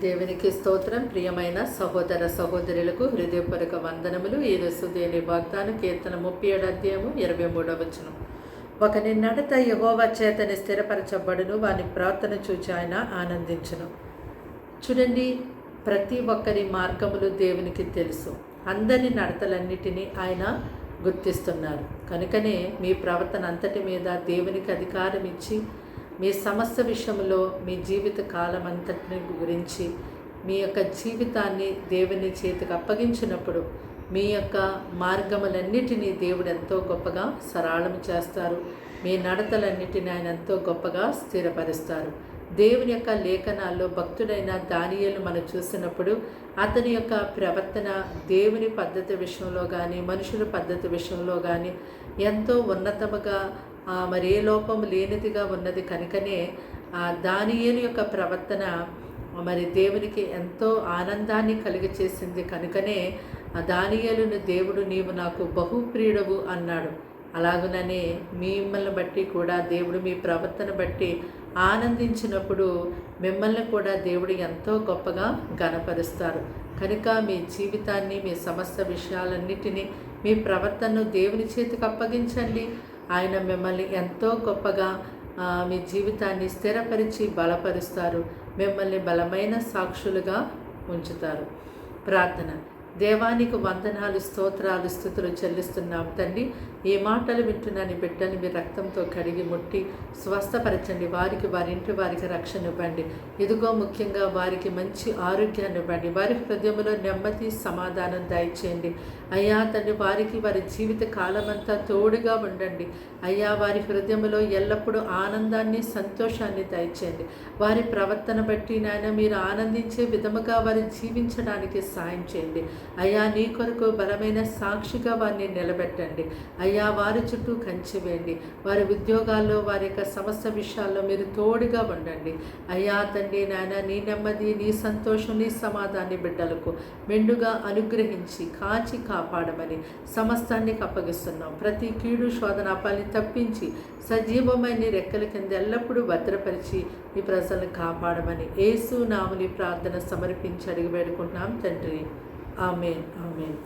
దేవునికి స్తోత్రం. ప్రియమైన సహోదర సహోదరులకు హృదయపూర్వక వందనములు. ఈరోజు దేని వాగ్దానం కీర్తన 37 అధ్యాయము 23వ వచనం. ఒకని నడత యెహోవా చేతని స్థిరపరచబడును, వాని ప్రార్థన చూచి ఆయన ఆనందించును. చూడండి, ప్రతి ఒక్కరి మార్గములు దేవునికి తెలుసు. అందరి నడతలన్నిటినీ ఆయన గుర్తిస్తున్నారు. కనుకనే మీ ప్రవర్తన అంతటి మీద దేవునికి అధికారం ఇచ్చి మీ సమస్త విషయంలో మీ జీవిత కాలం అంతటిని గురించి మీ యొక్క జీవితాన్ని దేవుని చేతికి అప్పగించినప్పుడు మీ యొక్క మార్గములన్నిటినీ దేవుడు ఎంతో గొప్పగా సరళం చేస్తారు. మీ నడతలన్నిటిని ఆయన ఎంతో గొప్పగా స్థిరపరుస్తారు. దేవుని యొక్క లేఖనాల్లో భక్తుడైన దానియేలు మనం చూసినప్పుడు అతని యొక్క ప్రవర్తన దేవుని పద్ధతి విషయంలో కానీ మనుషుల పద్ధతి విషయంలో కానీ ఎంతో ఉన్నతముగా మరి ఏ లోపం లేనిదిగా ఉన్నది. కనుకనే దానియేలు యొక్క ప్రవర్తన మరి దేవునికి ఎంతో ఆనందాన్ని కలిగచేసింది. కనుకనే దానియేలును దేవుడు నీవు నాకు బహుప్రియుడవు అన్నాడు. అలాగుననే మిమ్మల్ని బట్టి కూడా దేవుడు మీ ప్రవర్తన బట్టి ఆనందించినప్పుడు మిమ్మల్ని కూడా దేవుడు ఎంతో గొప్పగా ఘనపరుస్తారు. కనుక మీ జీవితాన్ని మీ సమస్త విషయాలన్నిటినీ మీ ప్రవర్తనను దేవుని చేతికి అప్పగించండి. ఆయన మిమ్మల్ని ఎంతో గొప్పగా మీ జీవితాన్ని స్థిరపరిచి బలపరుస్తారు. మిమ్మల్ని బలమైన సాక్షులుగా ఉంచుతారు. ప్రార్థన. దేవానికి వందనాలు, స్తోత్రాలు, స్తుతులు చెల్లిస్తున్నాం తండ్రి. ఈ మాటలు వింటున్నాను బిడ్డని మీ రక్తంతో కడిగి ముట్టి స్వస్థపరచండి. వారికి వారి ఇంటి వారికి రక్షణ ఇవ్వండి. ఇదిగో ముఖ్యంగా వారికి మంచి ఆరోగ్యాన్ని ఇవ్వండి. వారి హృదయంలో నెమ్మది సమాధానం దయచేయండి. అయ్యా తండ్రి, వారికి వారి జీవిత కాలమంతా తోడుగా ఉండండి. అయ్యా వారి హృదయంలో ఎల్లప్పుడూ ఆనందాన్ని సంతోషాన్ని దయచేయండి. వారి ప్రవర్తన బట్టి నాయన మీరు ఆనందించే విధముగా వారు జీవించడానికి సాయం చేయండి. అయ్యా నీ కొరకు బలమైన సాక్షిగా వారిని నిలబెట్టండి. అయ్యా వారి చుట్టూ కంచి వేయండి. వారి ఉద్యోగాల్లో వారి యొక్క సమస్త విషయాల్లో మీరు తోడుగా ఉండండి. అయ్యా తండ్రి నాయన నీ నెమ్మది, నీ సంతోషం, నీ సమాధాన్ని బిడ్డలకు మెండుగా అనుగ్రహించి కాచి కాపాడమని సమస్తాన్ని అప్పగిస్తున్నాం. ప్రతి కీడు శోధన అపాన్ని తప్పించి సజీవమైన రెక్కల కింద ఎల్లప్పుడూ భద్రపరిచి ఈ ప్రజలను కాపాడమని యేసు నామమున ప్రార్థన సమర్పించి అడిగి వేడుకుంటున్నాం తండ్రి. ఆమేన్. ఆమేన్.